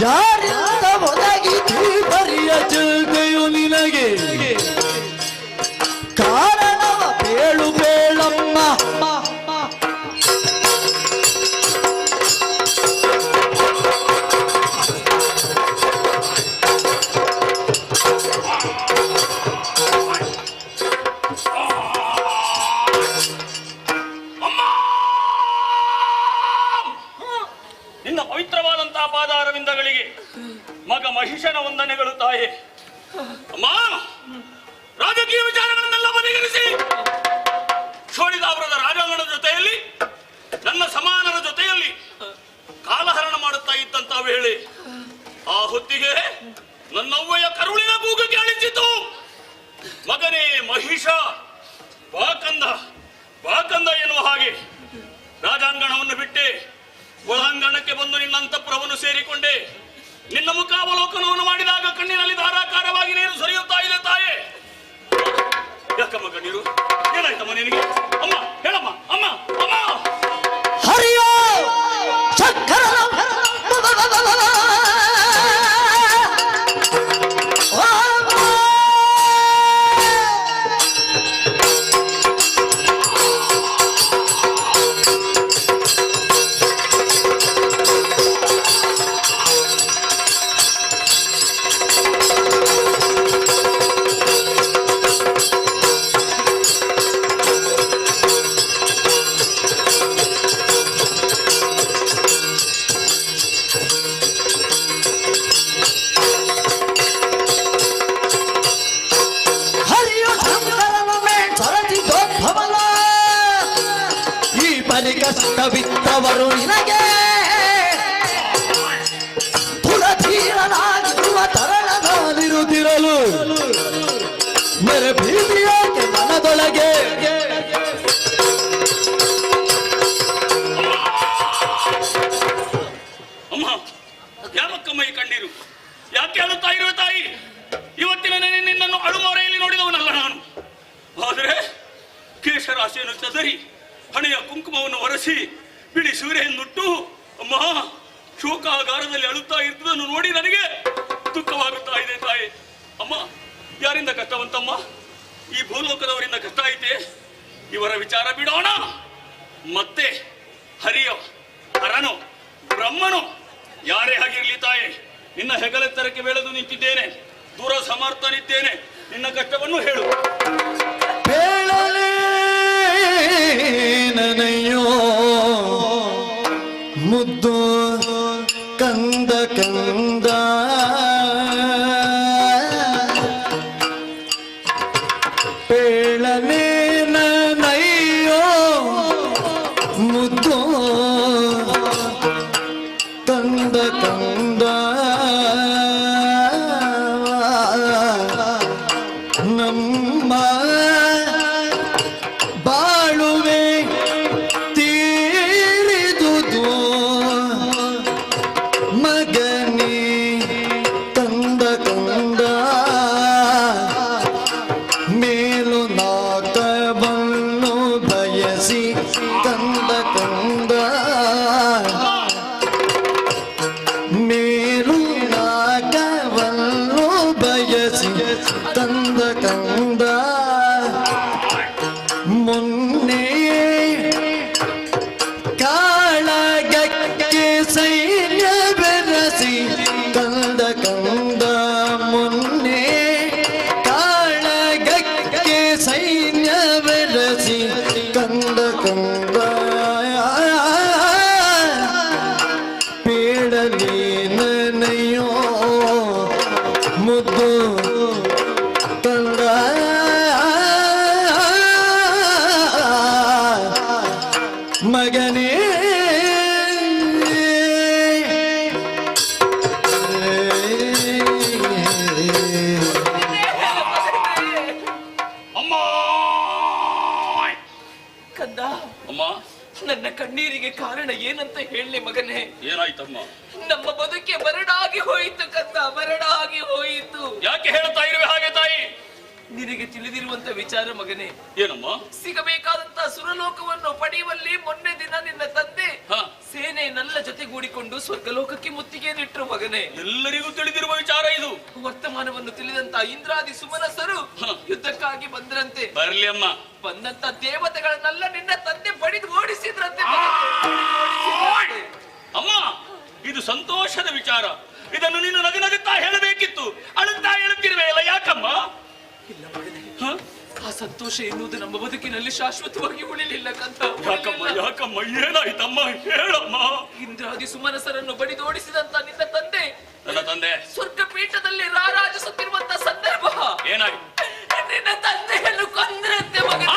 ಯಾರಿಂದ ಒದಗಿತು ಬರಿಯ ಚಿಲ್ತೆಯು ನಿನಗೆ ಕಾರಣವ ಬೇಳು ಬೇಳಮ್ಮ ನಿನ್ನ ಪವಿತ್ರವಾದಂತಹ ಪಾದಾರವಿಂದಗಳಿಗೆ ಮಗ ಮಹಿಷನ ವಂದನೆಗಳು ತಾಯೇ. ಅಮ್ಮ, ರಾಜಕೀಯ ವಿಚಾರಗಳನ್ನೆಲ್ಲ ಬದಿಗಿರಿಸಿ ಶೋಣಿದಾಪುರದ ರಾಜಾಂಗಣದ ಜೊತೆಯಲ್ಲಿ ನನ್ನ ಸಮಾನರ ಜೊತೆಯಲ್ಲಿ ಕಾಲಹರಣ ಮಾಡುತ್ತಾ ಇದ್ದಂತಹ ವೇಳೆ ಆ ಹೊತ್ತಿಗೆ ನನ್ನವ್ವಯ ಕರುಳಿನ ಕೂಗು ಕೇಳಿಸಿತು. ಮಗನೇ ಮಹಿಷ, ಬಾಕಂದ ಬಾಕಂದ ಎನ್ನುವ ಹಾಗೆ ರಾಜಾಂಗಣವನ್ನು ಬಿಟ್ಟೆ ಒಳಾಂಗಣಕ್ಕೆ ಬಂದು ನಿನ್ನ ಅಂತಃಪುರವನ್ನು ಸೇರಿಕೊಂಡೆ. ನಿನ್ನ ಮುಖಾವಲೋಕನವನ್ನು ಮಾಡಿದಾಗ ಕಣ್ಣಿನಲ್ಲಿ ಧಾರಾಕಾರವಾಗಿ ನೀರು ಸುರಿಯುತ್ತಾ ಇದೆ ತಾಯೇ. ಯಾಕಮ್ಮ ಕಣ್ಣೀರು? ಏನಾಯ್ತಮ್ಮ ನಿನಗೆ? ಅಮ್ಮ ಹೇಳಮ್ಮ. ಅಮ್ಮ ಅಮ್ಮ ಹರಿಯೋ ಚಕ್ರ ಕಷ್ಟವಿದ್ದವರು ನಿನಗೆ ಪುರಧೀರನಾಗಿರುವ ತರಳದಲ್ಲಿರುತ್ತಿರಲು ಮೇರೆ ಭೀತಿಯಾಕೆ ಮನದೊಳಗೆ ಅಮ್ಮ ಯಾಮಕ್ಕಮ್ಮ ಈ ಕಣ್ಣೀರು? ಯಾಕೆ ಅಳುತ್ತಾ ಇರುವೆ ತಾಯಿ? ಇವತ್ತಿನ ನಿನ್ನನ್ನು ಅಳುಮೊರೆಯಲ್ಲಿ ನೋಡಿದವನಲ್ಲ ನಾನು. ಆದರೆ ಕೇಶರಾಶಿಯನ್ನು ಚದರಿ ಹಣೆಯ ಕುಂಕುಮವನ್ನು ಒರೆಸಿ ಬಿಳಿ ಸೂರ್ಯನ್ನುಟ್ಟು ಅಮ್ಮ ಶೋಕಾಗಾರದಲ್ಲಿ ಅಳುತ್ತಾ ಇರ್ತದನ್ನು ನೋಡಿ ನನಗೆ ದುಃಖವಾಗುತ್ತಾ ಇದೆ ತಾಯಿ. ಅಮ್ಮ, ಯಾರಿಂದ ಕಷ್ಟವಂತಮ್ಮ? ಈ ಭೂಲೋಕದವರಿಂದ ಕಷ್ಟ ಐತೆ. ಇವರ ವಿಚಾರ ಬಿಡೋಣ. ಮತ್ತೆ ಹರಿಯೋ ಹರನೋ ಬ್ರಹ್ಮನೋ ಯಾರೇ ಆಗಿರ್ಲಿ ತಾಯಿ, ನಿನ್ನ ಹೆಗಲೆತ್ತರಕ್ಕೆ ಬೆಳೆದು ನಿಂತಿದ್ದೇನೆ, ದೂರ ಸಮರ್ಥನಿದ್ದೇನೆ. ನಿನ್ನ ಕಷ್ಟವನ್ನು ಹೇಳು. ನನಯೋ ಮುದ್ದು ಕಂದ ಕಂದ ಪೇಳನೆ ನನಯ್ಯೋ ಮುದ್ದು ಕಂದ ಕಂದ ನಮ್ಮ ಬಾಳುವೆ ತೀರಿದುದು ಮಗನೇ ತಂದ ಕಂದ ಮೇಲು ನಾಕವನ್ನು ಬಯಸಿ ಕಂದ ಕಂದ ಮೇಲು ನಾಕವನ್ನು ಬಯಸಿ ತಂದ ಕಂದ ಮೊನ್ನೆ ಕಾಳಗಕ್ಕೆ ಸೈನ್ಯ ಬೆರಸಿ ಕಂದ ಕಂದ ಮೊನ್ನೆ ಕಾಳಗಕ್ಕೆ ಸೈನ್ಯ ಬೆರಸಿ ಕಂದ ಕಂದ ಪೇಡಲಿ ನನಯೋ ಮುದ್ದು ಕಂದ ಮಗನೇ. ಅಮ್ಮ ಕಂದ, ಅಮ್ಮ, ನನ್ನ ಕಣ್ಣೀರಿಗೆ ಕಾರಣ ಏನಂತ ಹೇಳಲಿ ಮಗನೇ? ಏನಾಯ್ತಮ್ಮ? ನಮ್ಮ ಬದುಕೆ ಬರಡಾಗಿ ಹೋಯಿತು ಕಂದ, ಬರಡಾಗಿ ಹೋಯಿತು. ಯಾಕೆ ಹೇಳ್ತಾ ಇರುವೆ ಹಾಗೆ ತಾಯಿ? ನಿನಗೆ ತಿಳಿದಿರುವಂತ ವಿಚಾರ ಮಗನೇ. ಏನಮ್ಮ? ಸಿಗಬೇಕಾದಂತ ಸುರಲೋಕವನ್ನು ಪಡೆಯುವಲ್ಲಿ ಮೊನ್ನೆ ದಿನ ನಿನ್ನ ತಂದೆ ಸೇನೆ ನಿನ್ನೆಲ್ಲ ಜೊತೆಗೂಡಿಕೊಂಡು ಸ್ವರ್ಗಲೋಕಕ್ಕೆ ಮುತ್ತಿಗೆ ನೆಟ್ಟರು ಮಗನೇ. ಎಲ್ಲರಿಗೂ ತಿಳಿದಿರುವ ವಿಚಾರ ಇದು. ವರ್ತಮಾನವನ್ನು ತಿಳಿದಂತ ಇಂದ್ರಾದಿ ಸುಮನಸರು ಯುದ್ಧಕ್ಕಾಗಿ ಬಂದ್ರಂತೆ. ಬರ್ಲಿ ಅಮ್ಮ. ಬಂದಂತ ದೇವತೆಗಳನ್ನೆಲ್ಲ ನಿನ್ನ ತಂದೆ ಬಡಿದು ಓಡಿಸಿದ್ರಂತೆ. ಅಮ್ಮ, ಇದು ಸಂತೋಷದ ವಿಚಾರ. ಇದನ್ನು ನೀನು ನಗುತ್ತಾ ಹೇಳಬೇಕಿತ್ತು, ಅಳುತ್ತಾ ಹೇಳುತ್ತಿರುವೆ ಅಲ್ಲ, ಯಾಕಮ್ಮ? ಇಲ್ಲ ಮಗನೇ, ಆ ಸಂತೋಷ ಎನ್ನುವುದು ನಮ್ಮ ಬದುಕಿನಲ್ಲಿ ಶಾಶ್ವತವಾಗಿ ಉಳಿಲಿಲ್ಲ ಕಂತ. ಯಾಕಮ್ಮ ಯಾಕಮ್ಮ, ಏನಾಯ್ತಮ್ಮ, ಹೇಳಮ್ಮ. ಇಂದ್ರಾದಿ ಸುಮನಸರನ್ನು ಬಡಿದು ಓಡಿಸಿದಂತ ನಿನ್ನ ತಂದೆ, ನನ್ನ ತಂದೆ ಸ್ವರ್ಗ ಪೀಠದಲ್ಲಿ ರಾರಾಜಿಸುತ್ತಿರುವಂತ ಸಂದರ್ಭ ಏನಾಯ್ತು? ನಿನ್ನ ತಂದೆಯನ್ನು ಕೊಂದ್ರಂತೆ ಮಗನೇ.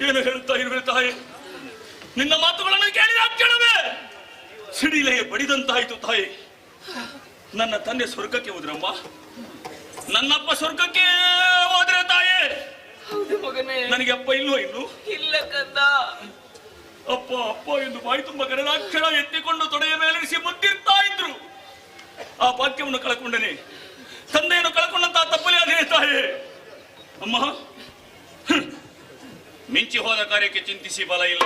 ಏನು ಹೇಳುತ್ತಾ ಇರುವೆ ತಾಯಿ? ನಿನ್ನ ಮಾತುಗಳನ್ನು ಕೇಳಿದ ಕ್ಷಣವೇ ಸಿಡಿಲೆಗೆ ಬಡಿದಂತಾಯಿತು ತಾಯಿ. ನನ್ನ ತಂದೆ ಸ್ವರ್ಗಕ್ಕೆ ಹೋದ್ರಮ್ಮ, ನನ್ನಪ್ಪ ಸ್ವರ್ಗಕ್ಕೆ ಹೋದ್ರೆ ತಾಯಿ. ನನಗೆ ಅಪ್ಪ ಇಲ್ವೋ? ಇನ್ನು ಇಲ್ಲ ಕಂದ. ಅಪ್ಪ ಅಪ್ಪ ಎಂದು ಬಾಯಿ ತುಂಬ ಗರಡಾಕ್ಷರ ಎತ್ತಿಕೊಂಡು ತೊಡೆಯ ಮೇಲಿರಿಸಿ ಮುದ್ದಿರ್ತಾ ಇದ್ರು. ಆ ಭಾಗ್ಯವನ್ನು ಕಳ್ಕೊಂಡನೆ, ತಂದೆಯನ್ನು ಕಳ್ಕೊಂಡಂತ ತಪ್ಪಲೇ ಅದೇ ತಾಯಿ. ಅಮ್ಮ, ಮಿಂಚಿ ಹೋದ ಕಾರ್ಯಕ್ಕೆ ಚಿಂತಿಸಿ ಬಲ ಇಲ್ಲ.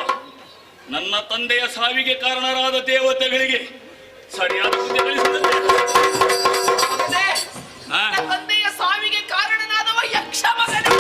ನನ್ನ ತಂದೆಯ ಸಾವಿಗೆ ಕಾರಣರಾದ ದೇವತೆಗಳಿಗೆ ಸರಿಯಾದ ಬುದ್ಧಿ ಕಲಿಸಿದಂತೆ. ತಂದೆಯ ಸಾವಿಗೆ ಕಾರಣನಾದವ ಯಕ್ಷ ಮಗನೇ.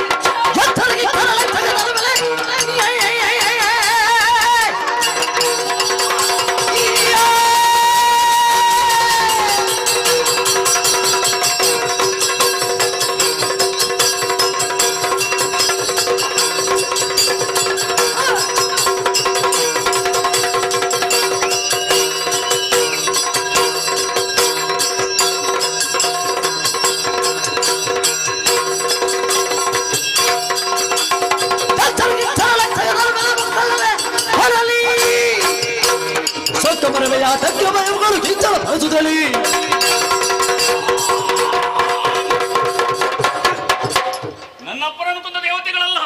ನನ್ನಪ್ಪನನ್ನು ಕೊಂದ ದೇವತೆಗಳಲ್ಲ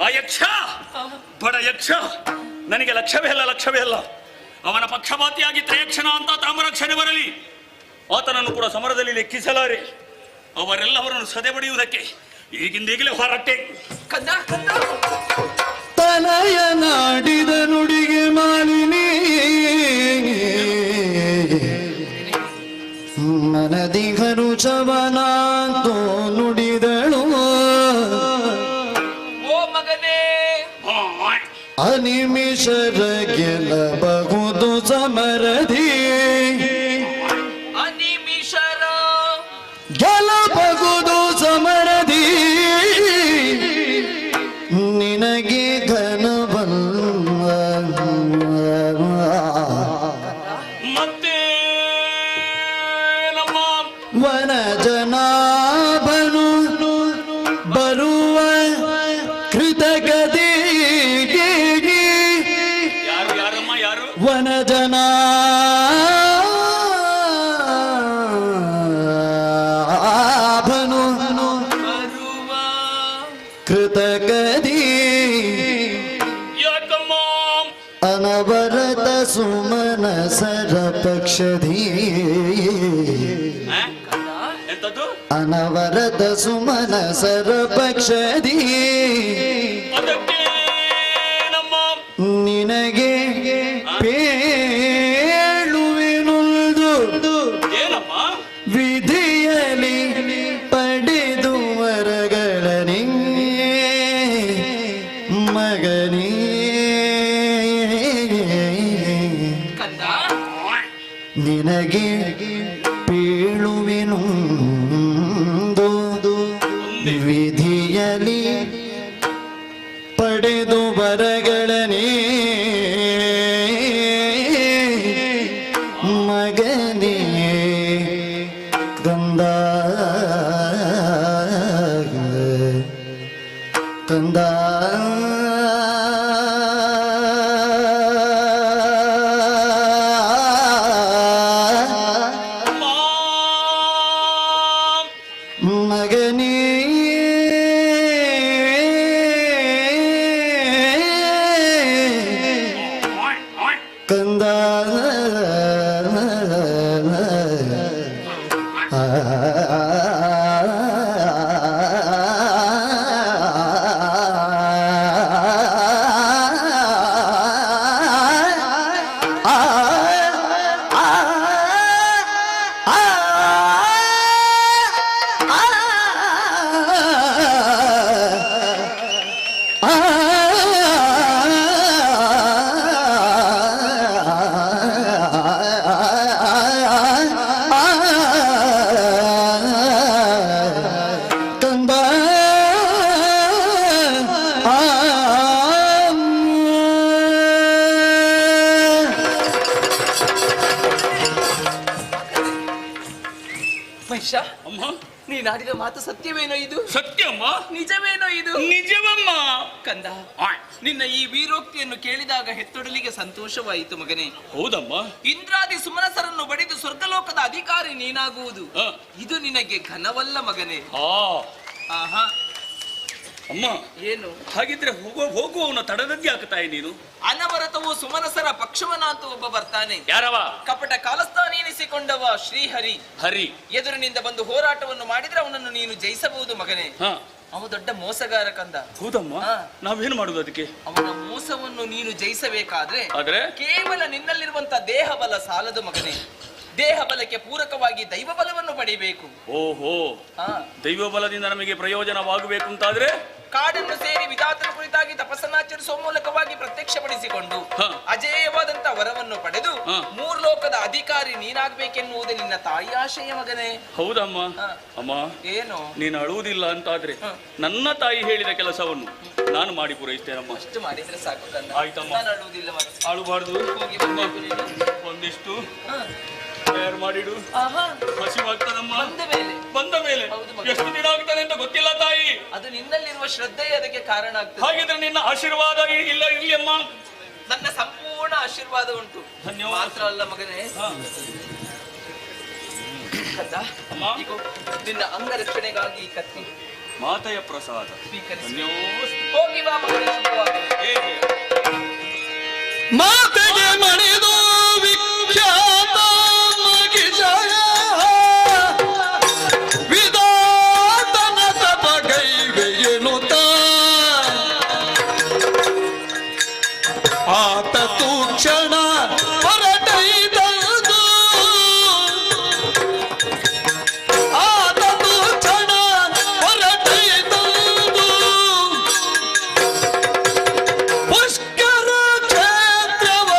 ಆ ಯಕ್ಷ, ಬಡ ಯಕ್ಷ. ನನಗೆ ಲಕ್ಷ್ಯವೇ ಅಲ್ಲ. ಅವನ ಪಕ್ಷಪಾತಿಯಾಗಿ ತ್ರಯಕ್ಷಣ ಅಂತ ತಾಮ್ರಕ್ಷಣೆ ಬರಲಿ, ಆತನನ್ನು ಕೂಡ ಸಮರದಲ್ಲಿ ಲೆಕ್ಕಿಸಲಾರೆ. ಅವರೆಲ್ಲವರನ್ನು ಸದೆ ಬಡಿಯುವುದಕ್ಕೆ ಈಗಿಂದೀಗಲೇ ಹೊರಟೆ. ತನಯ ನಾಡಿದ ನುಡಿಗೆ ಮಾಲಿನಿ ಮನದಿಗರು ಚವನಾಂತೋ ನುಡಿದಳು. ಓ ಮಗನೇ, ಅನಿಮಿಷರ ಗೆಲ್ಲಬಹುದು ಸಮರದಿ, ಅನಿಮಿಷರ ಗೆಲ್ಲಬಹುದು ಸಮರದಿ. ನಿನಗೆ ಘನವಲ್ಲ ಮತ್ತೆ ನಮ್ಮ ವನ ಜನಾಭನು ಬರುವ ಕೃತಗದಿ. ಯಾರು? ಯಾರಮ್ಮ? ಯಾರು? ವನ ಜನಾಭನು ಮಸ್ತಕದಿ ಯಾಕಮ್ಮ ಅನವರತ ಸುಮನ ಸರ ಪಕ್ಷಧಿ ಎಂತದ್ದು ಅನವರತ ಸುಮನ ಸರ ಪಕ್ಷಧಿ ಅದಕ್ಕೆ ನಮ್ಮ ನಿನಗೆ ಪೇಳುವೆನುಲ್ದು ಏನಮ್ಮ ವಿಧಿಯಲಿ ಪಡೆದು ವರಗಳನೆ ಮಗನೇ ಕಂದ ನಿನಗೆ ಪೇಳುವೆನುಂದು ವಿಧಿಯಲಿ ಪಡೆದು ಬರಗಳನೆ ಮಗನೇ ಕಂದ ಕಂದ ಮಗನೇ ಕಂದ ಮಹಿಷ, ಅಮ್ಮ ನೀನಾಡಿದ ಮಾತು ಸತ್ಯವೇನೋ ಇದು? ಸತ್ಯಮ್ಮ ನಿಜವೇನೋ ಇದು? ನಿಜವಮ್ಮ ಕಂದ, ನಿನ್ನ ಈ ವೀರೋಕ್ತಿಯನ್ನು ಕೇಳಿದಾಗ ಹೆತ್ತೊಡಲಿಗೆ ಸಂತೋಷವಾಯಿತು ಮಗನೇ. ಹೌದಮ್ಮ ಇಂದ್ರಾದಿ ಸುಮನಸರನ್ನು ಬಡಿದು ಸ್ವರ್ಗಲೋಕದ ಅಧಿಕಾರಿ ನೀನಾಗುವುದು ಇದು ನಿನಗೆ ಘನವಲ್ಲ ಮಗನೇ. ಆಹಾ ಅಮ್ಮ ಏನು? ಹಾಗಿದ್ರೆ ಹೋಗುವವನ ತಡದದ್ದಿ ಆಗ್ತಾಯಿ ನೀನು. ಅನವರತವು ಸುಮನಸರ ಪಕ್ಷವನ ಅಂತ ಒಬ್ಬ ಬರ್ತಾನೆ. ಯಾರವ? ಕಪಟ ಕಾಲಸ್ಥಾನ ಎನಿಸಿಕೊಂಡವ ಶ್ರೀಹರಿ. ಹರಿ ಎದುರಿನಿಂದ ಬಂದು ಹೋರಾಟವನ್ನು ಮಾಡಿದ್ರೆ ಅವನನ್ನು ನೀನು ಜಯಿಸಬಹುದು ಮಗನೇ. ಅವ ದೊಡ್ಡ ಮೋಸಗಾರ ಕಂದ. ಹೌದಮ್ಮ, ನಾವೇನು ಮಾಡುದು ಅದಕ್ಕೆ? ಅವನ ಮೋಸವನ್ನು ನೀನು ಜಯಿಸಬೇಕಾದ್ರೆ ಆದ್ರೆ ಕೇವಲ ನಿನ್ನಲ್ಲಿರುವಂತ ದೇಹ ಬಲ ಸಾಲದು ಮಗನೇ. ದೇಹ ಬಲಕ್ಕೆ ಪೂರಕವಾಗಿ ದೈವ ಬಲವನ್ನು ಪಡೆಯಬೇಕು. ಓಹೋ, ದೈವ ಬಲದಿಂದ ನಮಗೆ ಪ್ರಯೋಜನವಾಗಬೇಕು ಅಂತಾದ್ರೆ ಕಾಡನ್ನು ಸೇರಿ ವಿಧಾತನ ಕುರಿತಾಗಿ ತಪಸ್ಸನ್ನಾಚರಿಸುವ ಮೂಲಕವಾಗಿ ಪ್ರತ್ಯಕ್ಷಪಡಿಸಿಕೊಂಡು ಅಜೇಯವಾದಂತ ವರವನ್ನು ಪಡೆದು ಮೂರ್ಲೋಕದ ಅಧಿಕಾರಿ ನೀನಾಗಬೇಕೆನ್ನುವುದು ನಿನ್ನ ತಾಯಿ ಆಶಯ ಮಗನೇ. ಹೌದಮ್ಮ. ಅಮ್ಮ, ಏನು ನೀನು ಅಳುವುದಿಲ್ಲ ಅಂತಾದ್ರೆ ನನ್ನ ತಾಯಿ ಹೇಳಿದ ಕೆಲಸವನ್ನು ನಾನು ಮಾಡಿ ಪೂರೈಸ್ತೇನಮ್ಮ. ಅಷ್ಟು ಮಾಡಿದ್ರೆ ಸಾಕು ಕಂದ. ಆಯ್ತಮ್ಮ, ನಾನು ಅಳುವುದಿಲ್ಲ ಮಗ. ಅಳುಬಾರ್ದು. ಹೋಗಿ ಬರ್ಬೇಕು ನೀನು. ಒಂದಿಷ್ಟು ತಯಾರು ಮಾಡಿಡು. ಹಸಿವಾಗ್ತದಮ್ಮ. ಬಂದ ಮೇಲೆ ಎಷ್ಟು ದಿನ ಆಗ್ತದೆ ಅಂತ ಗೊತ್ತಿಲ್ಲ ತಾಯಿ. ಅದು ನಿನ್ನಲ್ಲಿರುವ ಶ್ರದ್ಧೆ ಅದಕ್ಕೆ ಕಾರಣ ಆಗ್ತದೆ. ಹಾಗಿದ್ರೆ ನಿನ್ನ ಆಶೀರ್ವಾದ ಇಲ್ಲ ಇರ್ಲಿ ಅಮ್ಮ. ನನ್ನ ಸಂಪೂರ್ಣ ಆಶೀರ್ವಾದ ಉಂಟು. ಧನ್ಯವಾದ. ಮಾತ್ರ ಅಲ್ಲ ಮಗನೇ, ಈಗ ನಿನ್ನ ಅಂಗರಕ್ಷಣೆಗಾಗಿ ಈ ಕತ್ತಿ ಮಾತೆಯ ಪ್ರಸಾದ ಸ್ವೀಕರಿಸಿ. ಹೋಗಿ ಬಾ ಮಗನೇ. ಮಾತೆಗೆ ಮಣಿದು ವಿಖ್ಯಾತ ಮಹಿಷಯ ವಿಧಾತನ ತಪಗೈವೆಯನುತ ಆತ ತೂಕ್ಷಣ ಹೊರಟೈದದು ಆತ ತೂಕ್ಷಣ ಹೊರಟೈದದು ಪುಷ್ಕರ ಕ್ಷೇತ್ರವ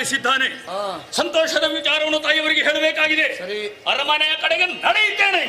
ಆಗಮಿಸಿದ್ದಾನೆ. ಸಂತೋಷದ ವಿಚಾರವನ್ನು ತಾಯಿಯವರಿಗೆ ಹೇಳಬೇಕಾಗಿದೆ. ಅರಮನೆಯ ಕಡೆಗೆ ನಡೆಯುತ್ತೇನೆ.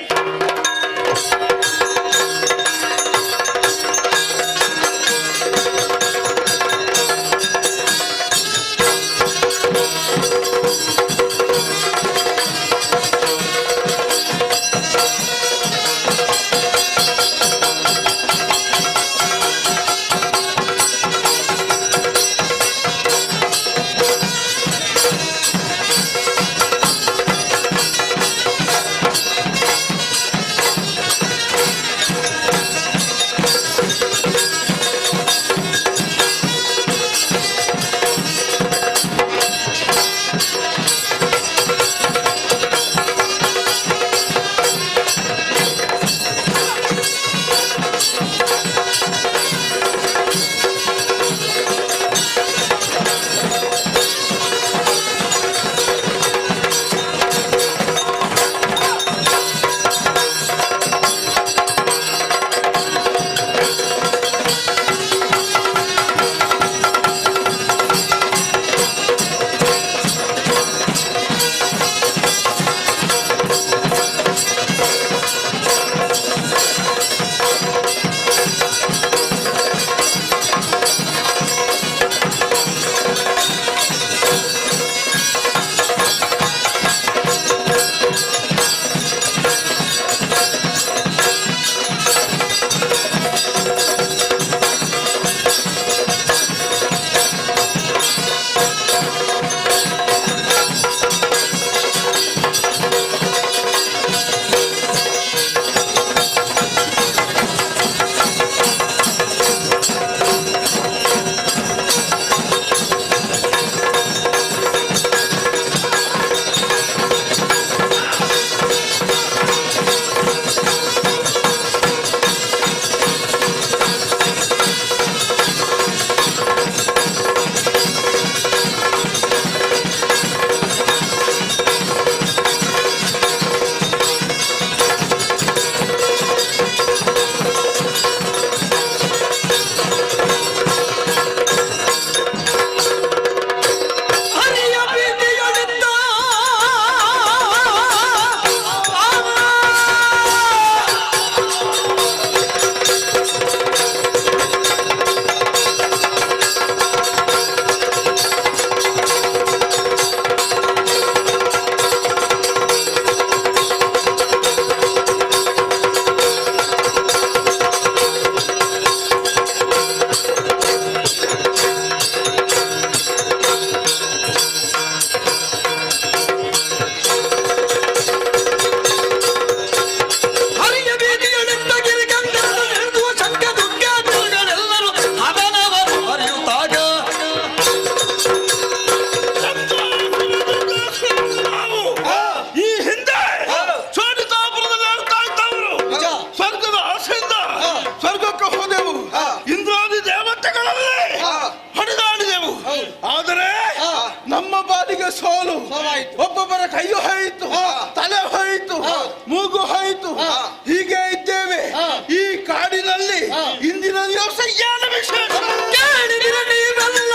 ಒಬ್ಬೊಬ್ಬರ ಕೈಯು ಹೋಯಿತು, ತಲೆ ಹೋಯಿತು, ಮೂಗು ಹೋಯಿತು. ಹೀಗೆ ಇದ್ದೇವೆ ಈ ಕಾಡಿನಲ್ಲಿ. ಇಂದಿನ ದಿವಸ ಏನು ವಿಶೇಷ ಕೇಳಿದಿರ ನೀವೆಲ್ಲ?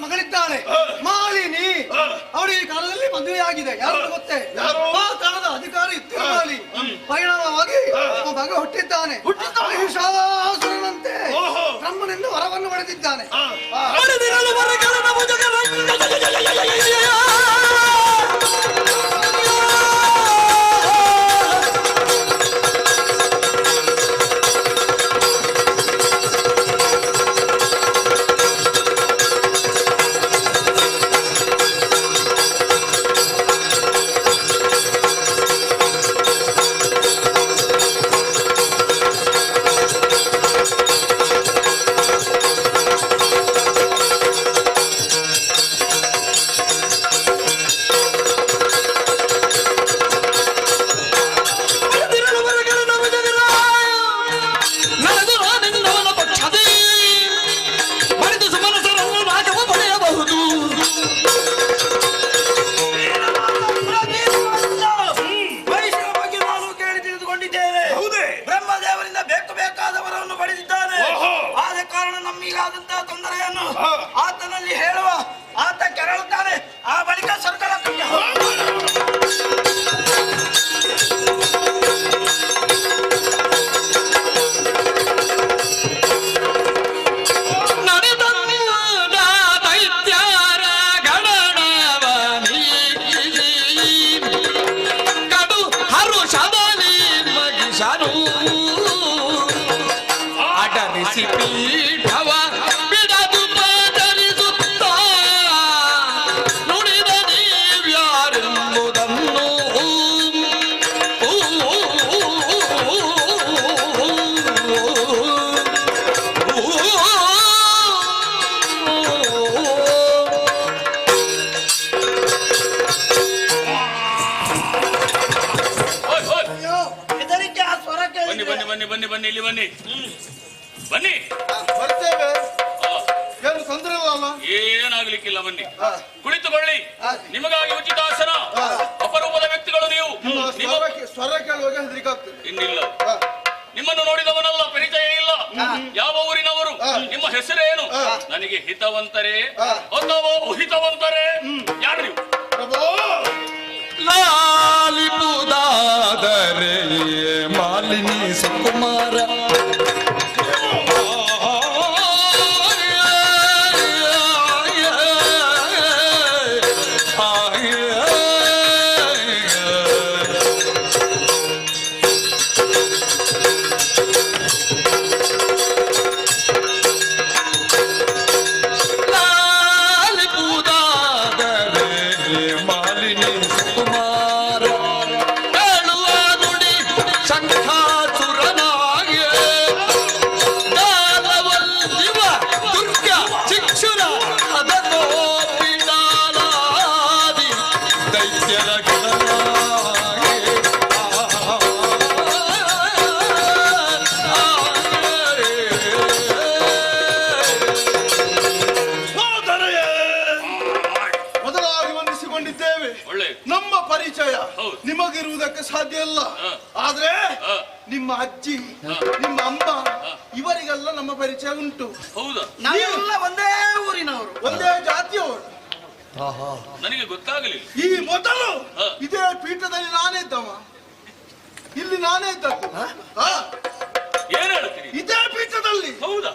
ಮಗಳಿದ್ದಾಳೆ ಮಾಲಿನಿ. ಅವಳು ಈ ಕಾಲದಲ್ಲಿ ಮದುವೆಯಾಗಿದೆ. ಯಾರು ಗೊತ್ತೇ? ಆ ಕಾಲದ ಅಧಿಕಾರಿ ತಿರುಮಲಿ. ಪರಿಣಾಮವಾಗಿ ಮಗ ಹುಟ್ಟಿದ್ದಾನೆ. ಮಹಿಷಾಸುರನಂತೆ ಬ್ರಹ್ಮನಿಂದ ವರವನ್ನು ಪಡೆದಿದ್ದಾನೆ. ಬನ್ನಿ ಇಲ್ಲಿ ಬನ್ನಿ ಬನ್ನಿ. ಬರ್ತೇವೆ, ಆ, ಏನು ತೊಂದರೆ ಅಲ್ಲ. ಏನಾಗ್ಲಿಕ್ಕಿಲ್ಲ ಬನ್ನಿ, ಕುಳಿತುಕೊಳ್ಳಿ. ನಿಮಗಾಗಿ ಉಚಿತಾಸನ. ಅಪರೂಪದ ವ್ಯಕ್ತಿಗಳು ನೀವು. ಸ್ವರ ಕೇಳುವಾಗ ಹೆದರಿಕೆ ಆಗ್ತದೆ. ಇನ್ನಿಲ್ಲ, ನಿಮ್ಮನ್ನು ನೋಡಿದವನಲ್ಲ, ಪರಿಚಯ ಇಲ್ಲ. ಯಾವ ಊರಿನವರು, ನಿಮ್ಮ ಹೆಸರೇನು? ನನಗೆ ಹಿತವಂತರೇ ಅಥವಾ ಅಹಿತವಂತರೇ? ಯಾರು ನೀವು? ಲಾಲಿಪುದಾದರೆ ಮಾಲಿನಿ ಸುಕುಮಾರ ನಮ್ಮ ಪರಿಚಯ ನಿಮಗಿರುವುದಕ್ಕೆ ಸಾಧ್ಯ ಇಲ್ಲ. ಆದ್ರೆ ನಿಮ್ಮ ಅಜ್ಜಿ, ನಿಮ್ಮ ಅಮ್ಮ ಇವರಿಗೆಲ್ಲ ನಮ್ಮ ಪರಿಚಯ ಉಂಟು. ಹೌದಾ? ನಾವೆಲ್ಲ ಒಂದೇ ಊರಿನವರು, ಒಂದೇ ಜಾತಿಯವರು. ನನಗೆ ಗೊತ್ತಾಗಲಿಲ್ಲ. ಈ ಮೊದಲು ಇದೇ ಪೀಠದಲ್ಲಿ ನಾನೇ ಇದ್ದವ, ಇಲ್ಲಿ ನಾನೇ ಇದ್ದದ್ದು. ಏನ್ ಹೇಳ್ತೀರಿ? ಇದೇ ಪೀಠದಲ್ಲಿ. ಹೌದಾ?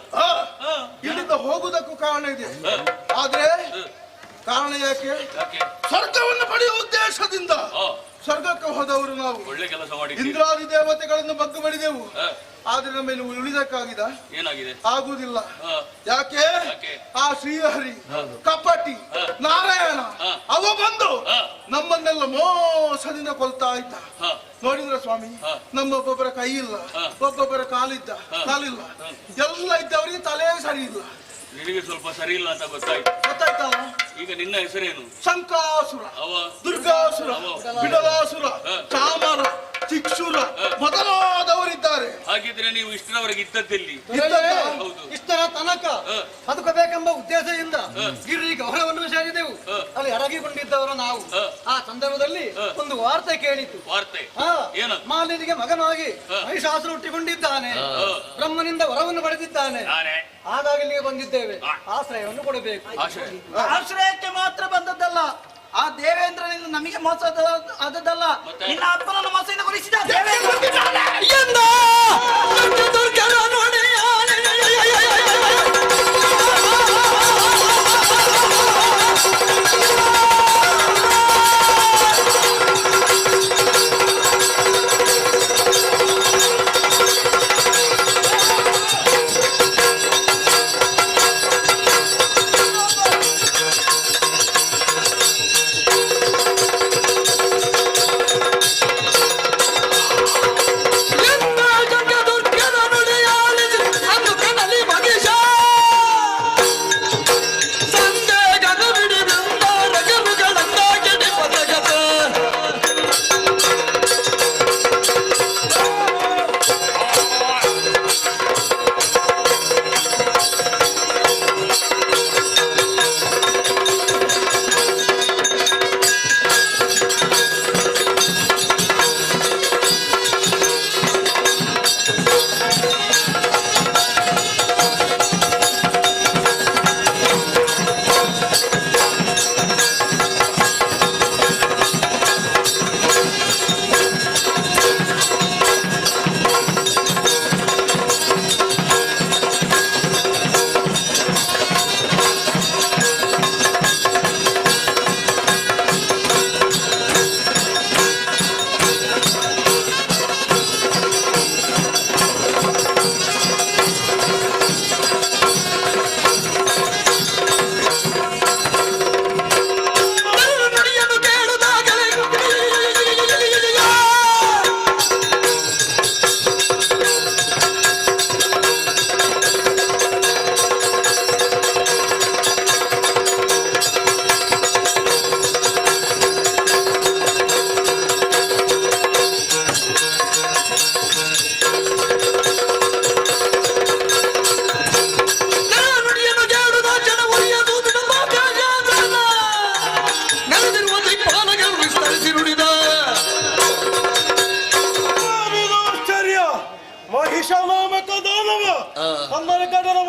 ಇಲ್ಲಿಂದ ಹೋಗುವುದಕ್ಕೂ ಕಾರಣ ಇದೆ. ಆದ್ರೆ ಕಾರಣ ಯಾಕೆ? ಸ್ವರ್ಗವನ್ನು ಪಡೆಯುವ ಉದ್ದೇಶದಿಂದ ಸ್ವರ್ಗಕ್ಕೆ ಹೋದವರು ನಾವು. ಒಳ್ಳೆ ಕೆಲಸ ಮಾಡಿ. ಇಂದ್ರಾದಿ ದೇವತೆಗಳನ್ನು ಬಗ್ಗು ಬಡಿದೆವು, ಆದ್ರೆ ನಮ್ಮ ಮೇಲೆ ಉಳಿದಕ್ಕಾಗಿದ? ಏನಾಗಿದೆ? ಆಗುವುದಿಲ್ಲ. ಯಾಕೆ? ಆ ಶ್ರೀಹರಿ, ಕಪಟಿ, ನಾರಾಯಣ ಅವ ಬಂದು ನಮ್ಮನ್ನೆಲ್ಲ ಮೋಸದಿಂದ ಕೊಲ್ತಾ ಇದ್ದ. ನೋಡಿದ್ರ ಸ್ವಾಮಿ, ನಮ್ಮೊಬ್ಬೊಬ್ಬರ ಕೈ ಇಲ್ಲ, ಒಬ್ಬೊಬ್ಬರ ಕಾಲಿಲ್ಲ, ಎಲ್ಲ ಇದ್ದವರಿಗೆ ತಲೆ ಸರಿ ಇಲ್ಲ. ನಿನಗೆ ಸ್ವಲ್ಪ ಸರಿ ಇಲ್ಲ ಅಂತ ಗೊತ್ತಾಯ್ತು. ಗೊತ್ತಾಯ್ತಲ್ಲ? ಈಗ ನಿನ್ನ ಹೆಸರೇನು? ಶಂಕಾಸುರ, ದುರ್ಗಾಸುರ, ಬಿಡಲಾಸುರ, ಚಾಮರ, ಚಿಕ್ಷುರ ಮೊದಲಾದವರಿದ್ದಾರೆ. ಹಾಗಿದ್ರೆ ನೀವು ಇಷ್ಟರವರೆಗೆ ಇದ್ದದ್ದಲ್ಲಿ? ಇಷ್ಟರ ತನಕ ಬದುಕಬೇಕೆಂಬ ಉದ್ದೇಶದಿಂದ ಗಿರಿ ಗೌರವವನ್ನು ಸೇರಿದೆವು. ಅಲ್ಲಿ ಅಡಗಿಕೊಂಡಿದ್ದವರು ನಾವು. ಆ ಸಂದರ್ಭದಲ್ಲಿ ಒಂದು ವಾರ್ತೆ ಕೇಳಿತು. ವಾರ್ತೆ ಏನದು? ಮಾಲಿನಿಗೆ ಮಗನಾಗಿ ಮಹಿಷಾಸುರ ಹುಟ್ಟಿಕೊಂಡಿದ್ದಾನೆ, ಬ್ರಹ್ಮನಿಂದ ವರವನ್ನು ಪಡೆದಿದ್ದಾನೆ. ಹಾಗಾಗಿ ಇಲ್ಲಿಗೆ ಬಂದಿದ್ದೇವೆ, ಆಶ್ರಯವನ್ನು ಕೊಡಬೇಕು. ಆಶ್ರಯಕ್ಕೆ ಮಾತ್ರ ಬಂದದ್ದಲ್ಲ, ಆ ದೇವೇಂದ್ರನಿಂದ ನಮಗೆ ಮೋಸ ಆದದ್ದಲ್ಲ, ನಿನ್ನ ಅಪ್ಪನನ್ನು ಮೋಸದಿಂದ ಕೊಲಿಸಿದ ದೇವೇಂದ್ರ.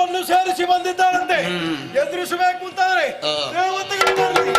ಎಲ್ಲರನ್ನು ಸೇರಿಸಿ ಬಂದಿದ್ದಾರಂತೆ. ಎದುರಿಸಬೇಕು ಅಂತಾರೆ. ದೇವತೆಗಳು ಬರಲಿ.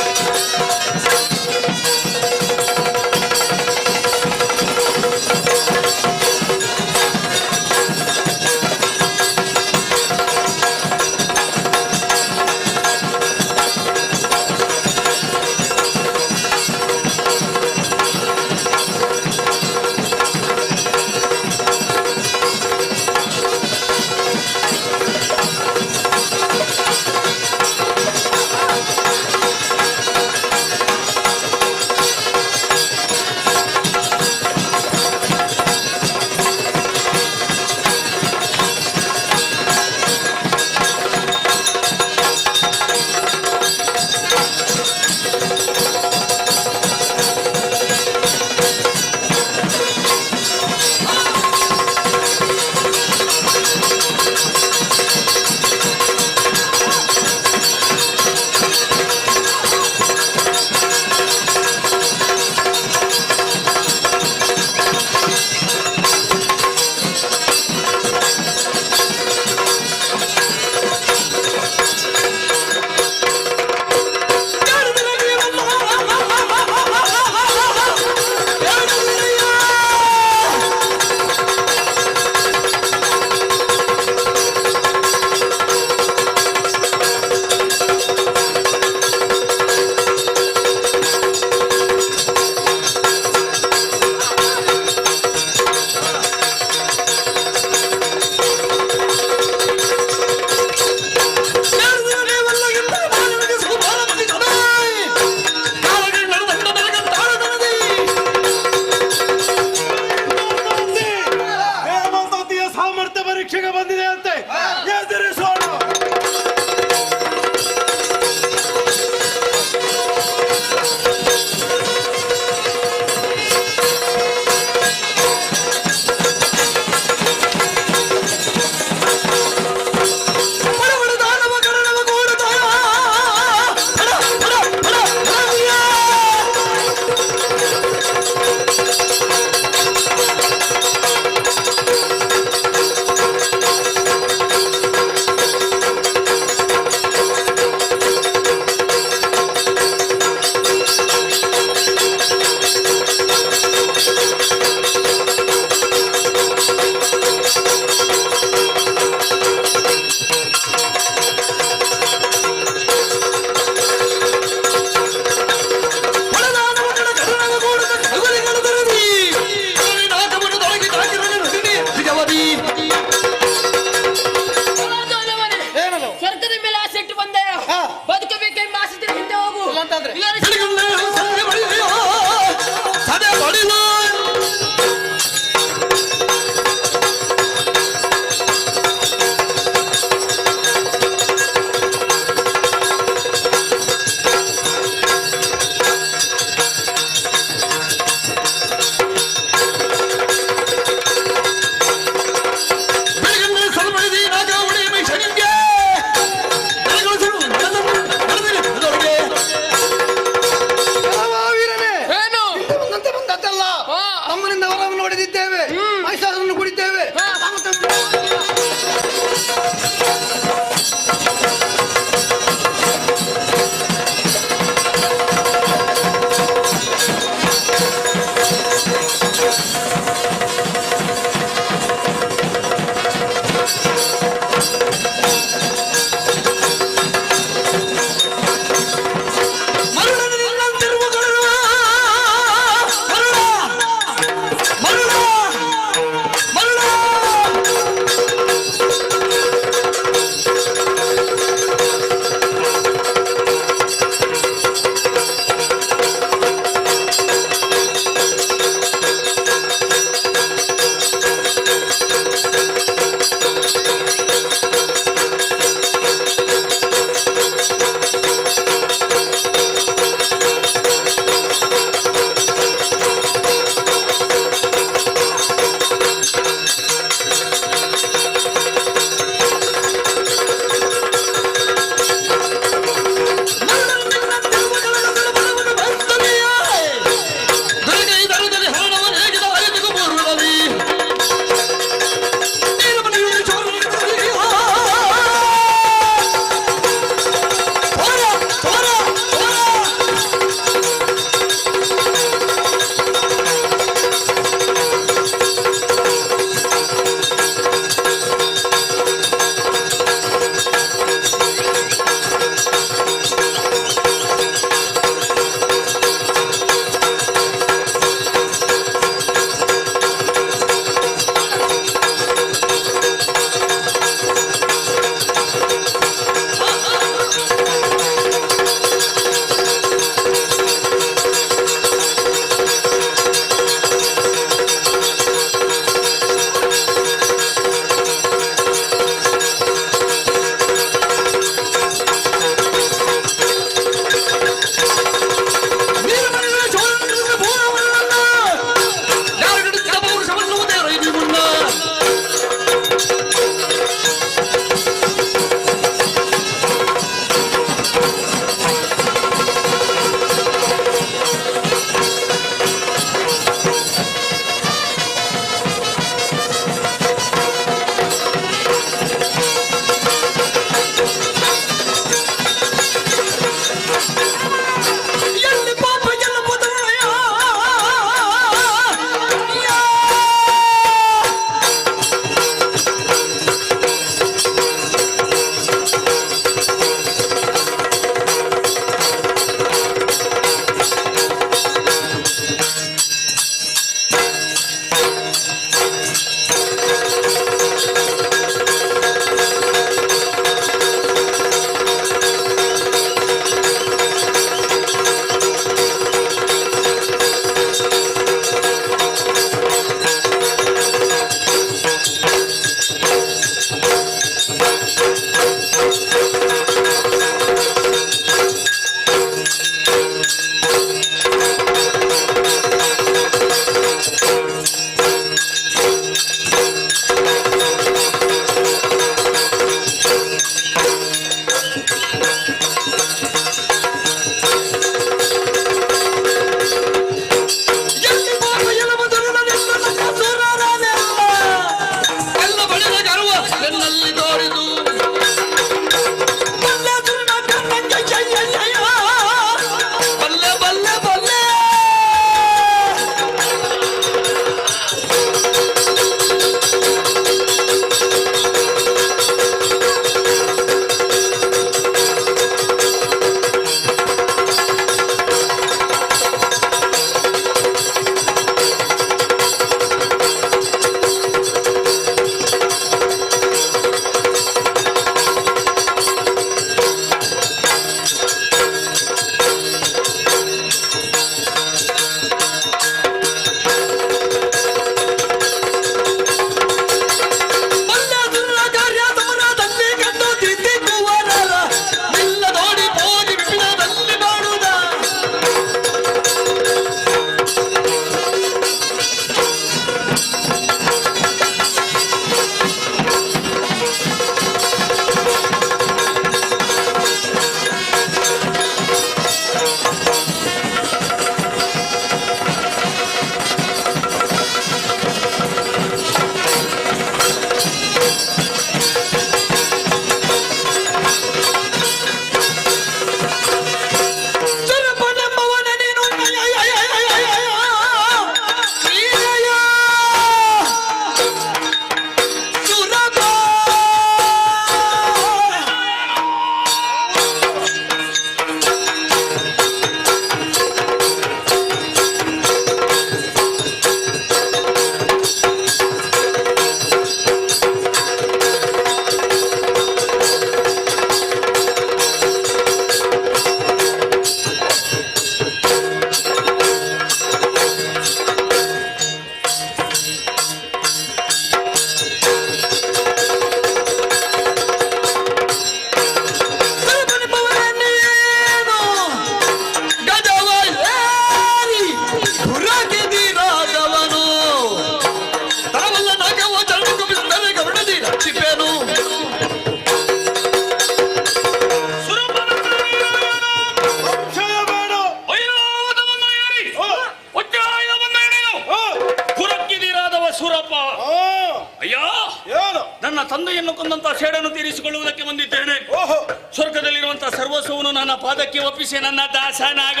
ತಂದೆಯನ್ನು ಕೊಂದಂತಹ ಸೇಡನ್ನು ತೀರಿಸಿಕೊಳ್ಳುವುದಕ್ಕೆ ಬಂದಿದ್ದೇನೆ. ಓಹೋ, ಸ್ವರ್ಗದಲ್ಲಿರುವಂತಹ ಸರ್ವಸ್ವವನ್ನು ನನ್ನ ಪಾದಕ್ಕೆ ಒಪ್ಪಿಸಿ ನನ್ನ ದಾಸನಾಗ.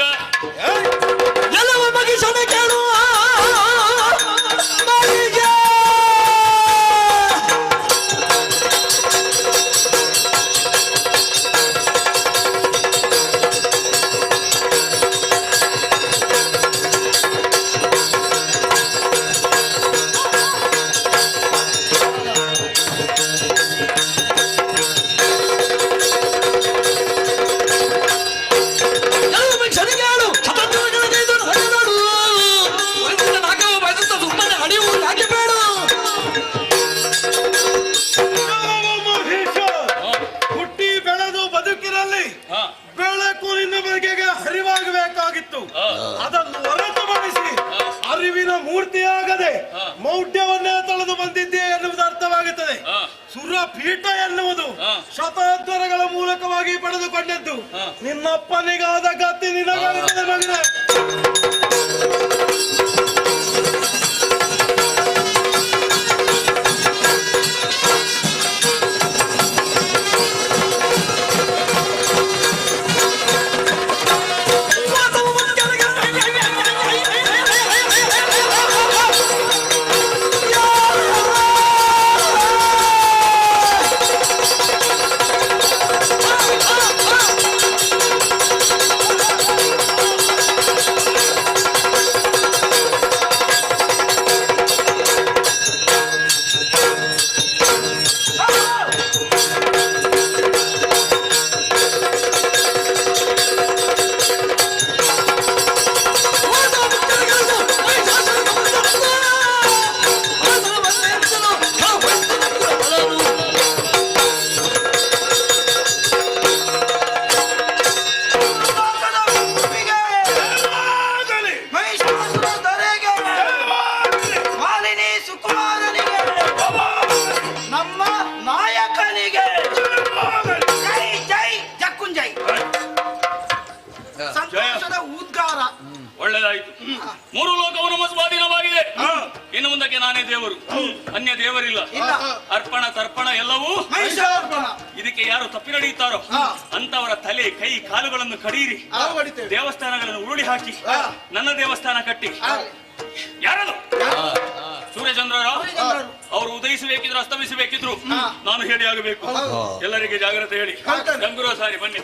ಎಲ್ಲವ ಮಗಿಸದೆ ಕೇಳು ಅದನ್ನು ಹೊರತುಪಡಿಸಿ ಅರಿವಿನ ಮೂರ್ತಿಯಾಗದೆ ಮೌಢ್ಯವನ್ನೇ ತೊಳೆದು ಬಂದಿದ್ದೆ ಎನ್ನುವುದು ಅರ್ಥವಾಗುತ್ತದೆ. ಸುರಪೀಠ ಎನ್ನುವುದು ಶತಾದ್ವರಗಳ ಮೂಲಕವಾಗಿ ಪಡೆದುಕೊಂಡದ್ದು. ನಿನ್ನಪ್ಪನಿಗಾದ ಗತಿ ನಿನಗಾಗುತ್ತದೆ ಮಗನೇ. ಒಳ್ಳೆದಾಯ್ತು. ಮೂರು ಲೋಕವು ನಮ್ಮ ಸ್ವಾಧೀನವಾಗಿದೆ. ಇನ್ನು ಮುಂದಕ್ಕೆ ನಾನೇ ದೇವರು, ಅನ್ಯ ದೇವರಿಲ್ಲ. ಅರ್ಪಣ ತರ್ಪಣ ಎಲ್ಲವೂ ಇದಕ್ಕೆ ಯಾರು ತಪ್ಪಿ ನಡೆಯುತ್ತಾರೋ ಅಂತವರ ತಲೆ ಕೈ ಕಾಲುಗಳನ್ನು ಕಡೀರಿ, ದೇವಸ್ಥಾನಗಳನ್ನು ಉರುಳಿ ಹಾಕಿ ನನ್ನ ದೇವಸ್ಥಾನ ಕಟ್ಟಿ. ಯಾರದು? ಸೂರ್ಯಚಂದ್ರರ ಅವರು ಉದಯಿಸಬೇಕಿದ್ರು ಅಸ್ತಮಿಸಬೇಕಿದ್ರು ನಾನು ಹೇಳಿ ಆಗಬೇಕು. ಎಲ್ಲರಿಗೆ ಜಾಗ್ರತೆ ಹೇಳಿ. ಗಂಗುರ ಸಾರಿ ಬನ್ನಿ.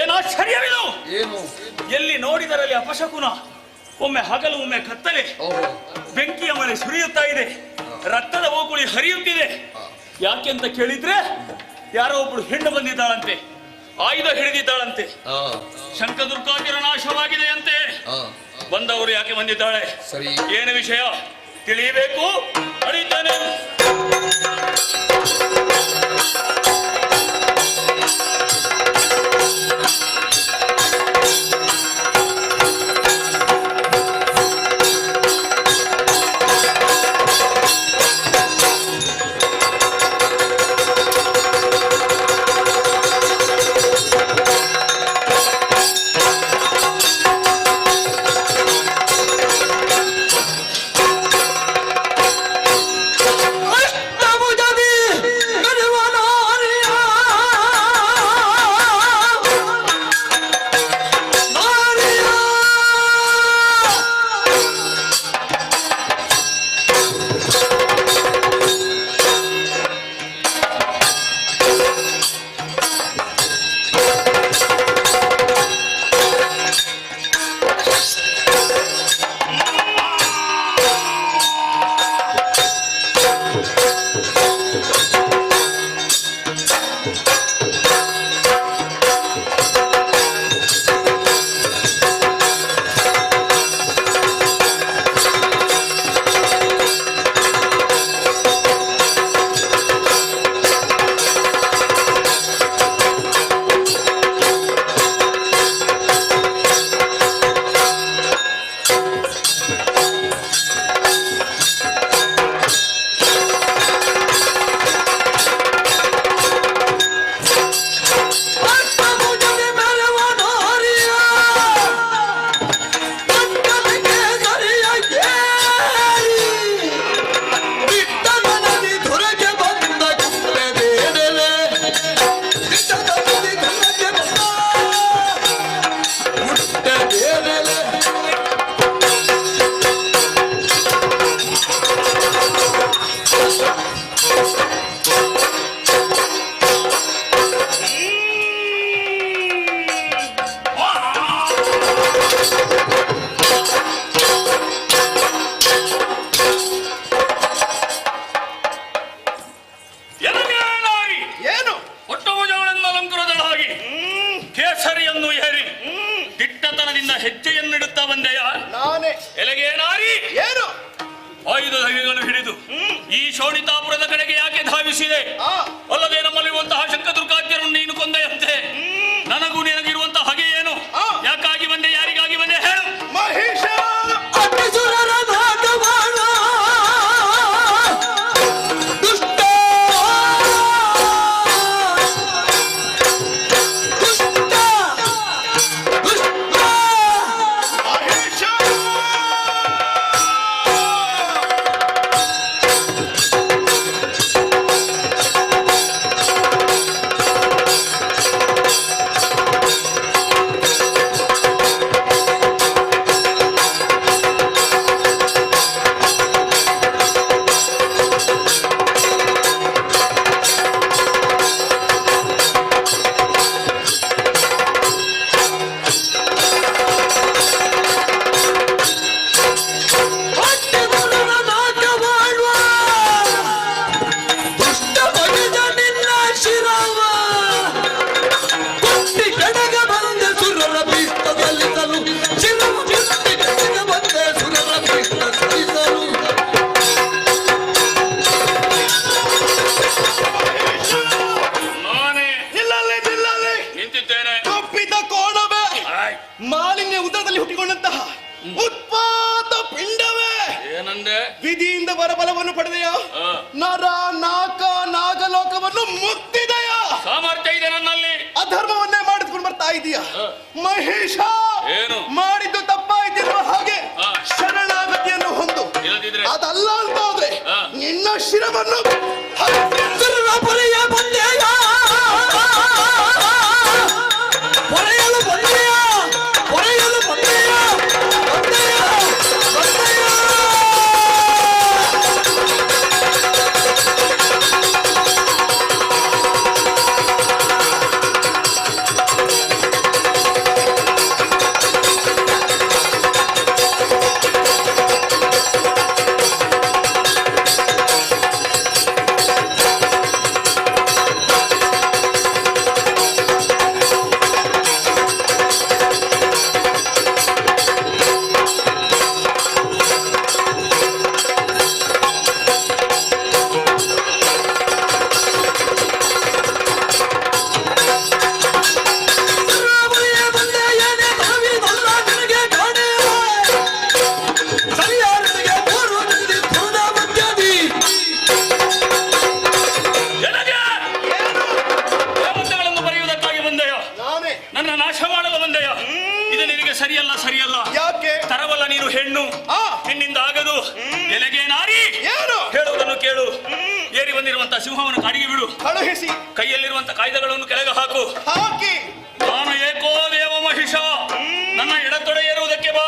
ಏನಾಶ್ಚರ್ಯವಿದು! ಎಲ್ಲಿ ನೋಡಿದರಲ್ಲಿ ಅಪಶಕುನ. ಒಮ್ಮೆ ಹಗಲು ಒಮ್ಮೆ ಕತ್ತಲೆ, ಬೆಂಕಿಯ ಮಳೆ ಸುರಿಯುತ್ತಾ ಇದೆ, ರಕ್ತದ ಓಕುಳಿ ಹರಿಯುತ್ತಿದೆ. ಯಾಕೆ ಅಂತ ಕೇಳಿದ್ರೆ ಯಾರೋ ಒಬ್ಬಳು ಹೆಣ್ಣು ಬಂದಿದ್ದಾಳಂತೆ, ಆಯುಧ ಹಿಡಿದಿದ್ದಾಳಂತೆ, ಶಂಕದುರ್ಗಾದಿರ ನಾಶವಾಗಿದೆಯಂತೆ. ಬಂದವರು ಯಾಕೆ ಬಂದಿದ್ದಾಳೆ, ಏನು ವಿಷಯ ತಿಳಿಯಬೇಕು. ಅಡಿತಾನೆ ಹೆಜ್ಜೆಯನ್ನಿಡುತ್ತಾ ಬಂದೆಯ ನಾನೇ. ಎಲೆಗೆ ನಾರಿ ಏನು ಆಯುಧ ಧೈರ್ಯಗಳು ಹಿಡಿದು ಈ ಶೋಣಿತಾಪುರದ ಕಡೆಗೆ ಯಾಕೆ ಧಾವಿಸಿದೆ? ಅಲ್ಲದೆ ನಮ್ಮಲ್ಲಿರುವಂತಹ ಶಂಕದುರ್ಗಾದ್ಯರನ್ನು ನೀನು ಕೊಂದೆಯಂತೆ. ನನಗೂ ನಿನಗಿರುವಂತಹ ಹಾಗೆ ಏನು? ಯಾಕಾಗಿ ಬಂದೆ? ಯಾರಿಗಾಗಿ ಬಂದೆ ಹೇಳು? ಮಹಿಷ ಮಾಲಿನ್ಯ ಉದರದಲ್ಲಿ ಹುಟ್ಟಿಕೊಂಡಂತಹ ಉತ್ಪಾತ ಪಿಂಡವೇ, ಏನಂದೆ? ವಿಧಿಯಿಂದ ಬರಬಲವನ್ನು ಪಡೆದೆಯ ನರ ನಾಕ ನಾಗಲೋಕವನ್ನು ಮುಕ್ತಿದೆಯ ಸಾಮರ್ಥ್ಯ ಇದೆ ನನ್ನಲ್ಲಿ. ಅಧರ್ಮವನ್ನೇ ಮಾಡಿದ್ಕೊಂಡು ಬರ್ತಾ ಇದೀಯ ಮಹೇಶ. ಏನು ಮಾಡಿದ್ದು ತಪ್ಪಾಯ್ತಿರುವ ಹಾಗೆ ಶರಣಾಗತಿಯನ್ನು ಹೊಂದು, ಅದಲ್ಲ ಅಂತ ಹೋದ್ರೆ ನಿನ್ನ ಶಿರವನ್ನು ಸರಿಯಲ್ಲ ಸರಿಯಲ್ಲ. ಯಾಕೆ? ತರವಲ್ಲ ನೀನು ಹೆಣ್ಣು, ನಿನ್ನಿಂದ ಆಗದು. ಎಲೆಗೆ ನಾರಿ ಏನು ಹೇಳುವುದನ್ನು ಕೇಳು. ಏರಿ ಬಂದಿರುವಂತಹ ಸಿಂಹವನ್ನು ಕಾಡಿಗೆ ಬಿಡು, ಕಳುಹಿಸಿ ಕೈಯಲ್ಲಿರುವಂತಹ ಕಾಯ್ದೆಗಳನ್ನು ಕೆಳಗೆ ಹಾಕು. ಹಾಕಿ ನಾನು ಏಕೋ ದೇವ ಮಹಿಷ, ನನ್ನ ಎಡತೊಡೆ ಏರುವುದಕ್ಕೆ ಬಾ.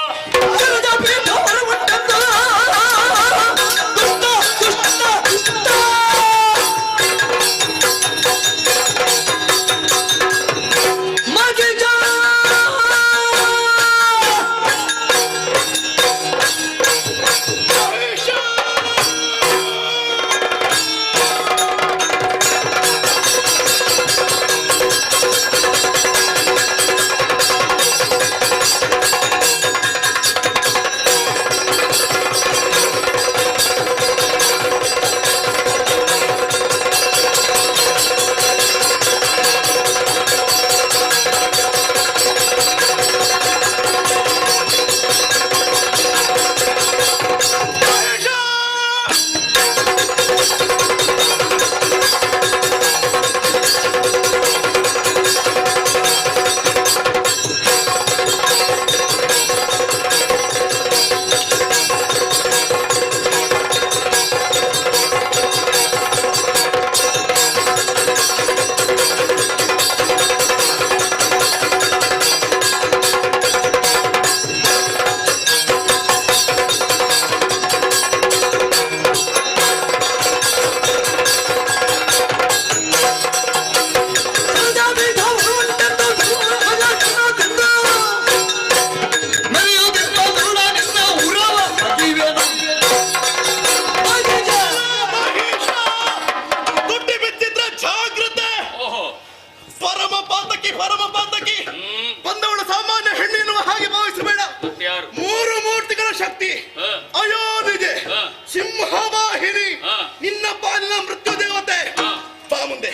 ನಿಜೆ ಅಯೋ ನಿಜೆ ಸಿಂಹವಾಹಿನಿ ನಿನ್ನ ಪಾಲಿನ ಮೃತ್ಯು ದೇವತೆ ಬಾ ಮುಂದೆ.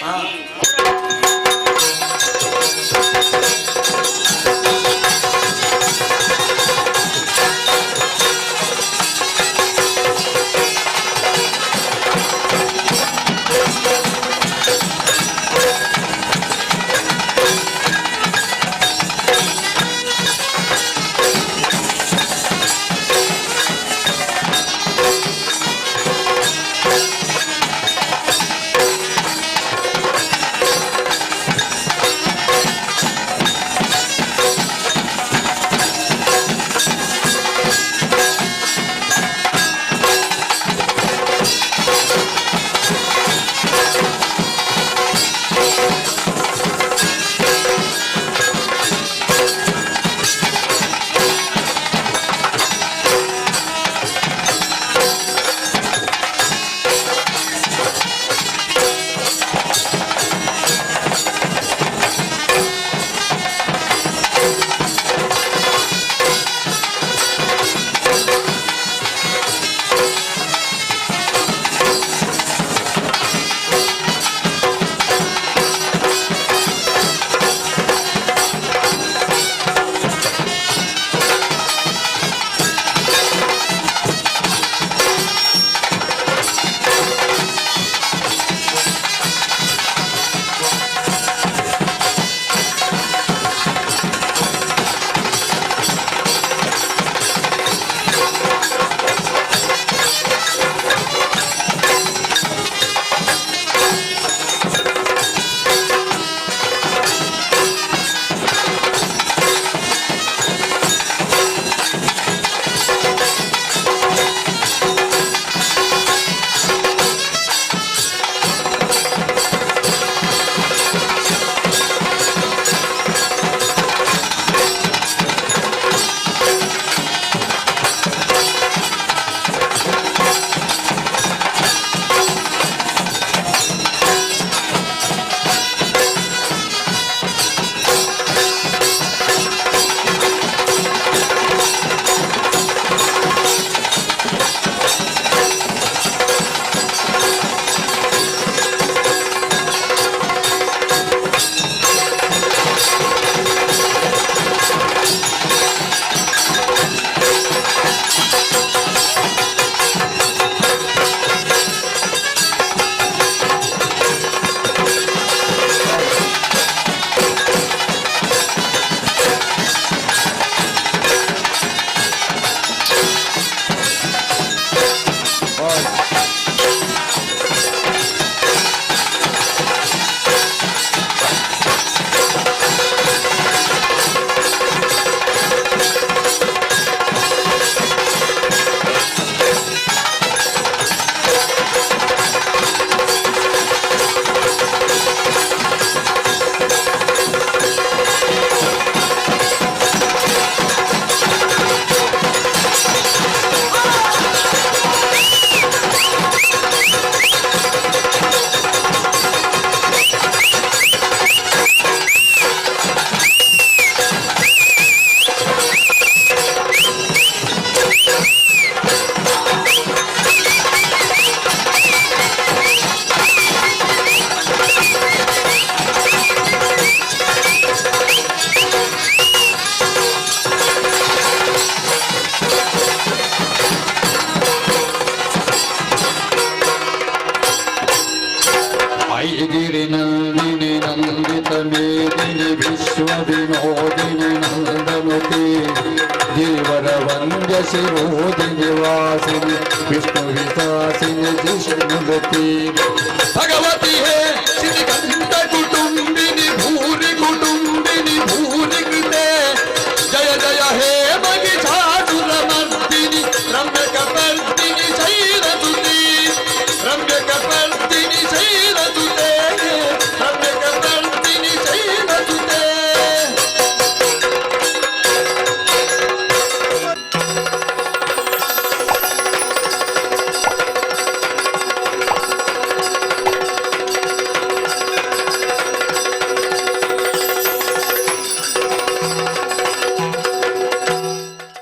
गिरिनन्दिनि नन्दित मेदिनि विश्वविनोदिनि नन्दनुते देवर वन्द्य शिरोदिनि वासिनि विष्णुविशासिनि जिष्णुमती भगवती है